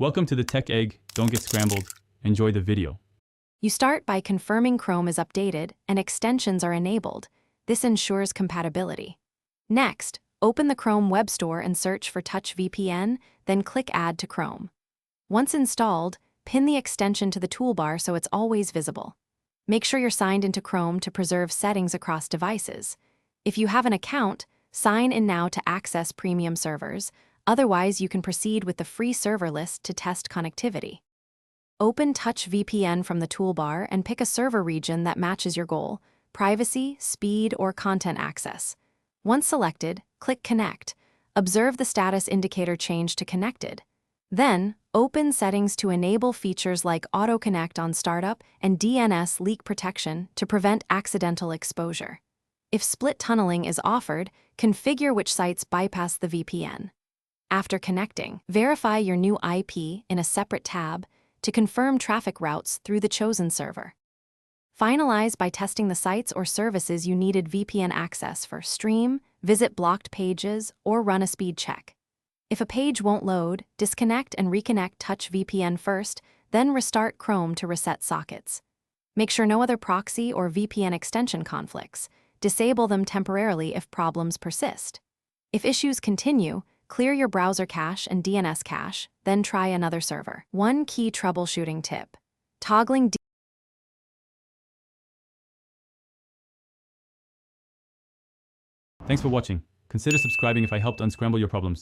Welcome to the Tech Egg. Don't get scrambled. Enjoy the video. You start by confirming Chrome is updated and extensions are enabled. This ensures compatibility. Next, open the Chrome Web Store and search for Touch VPN, then click Add to Chrome. Once installed, pin the extension to the toolbar so it's always visible. Make sure you're signed into Chrome to preserve settings across devices. If you have an account, sign in now to access premium servers. Otherwise, you can proceed with the free server list to test connectivity. Open Touch VPN from the toolbar and pick a server region that matches your goal: privacy, speed, or content access. Once selected, click Connect. Observe the status indicator change to Connected. Then, open settings to enable features like Auto Connect on startup and DNS leak protection to prevent accidental exposure. If split tunneling is offered, configure which sites bypass the VPN. After connecting, verify your new IP in a separate tab to confirm traffic routes through the chosen server. Finalize by testing the sites or services you needed VPN access for: stream, visit blocked pages, or run a speed check. If a page won't load, disconnect and reconnect Touch VPN first, then restart Chrome to reset sockets. Make sure no other proxy or VPN extension conflicts. Disable them temporarily if problems persist. If issues continue, clear your browser cache and DNS cache, then try another server. One key troubleshooting tip: toggling Thanks for watching. Consider subscribing if I helped unscramble your problems.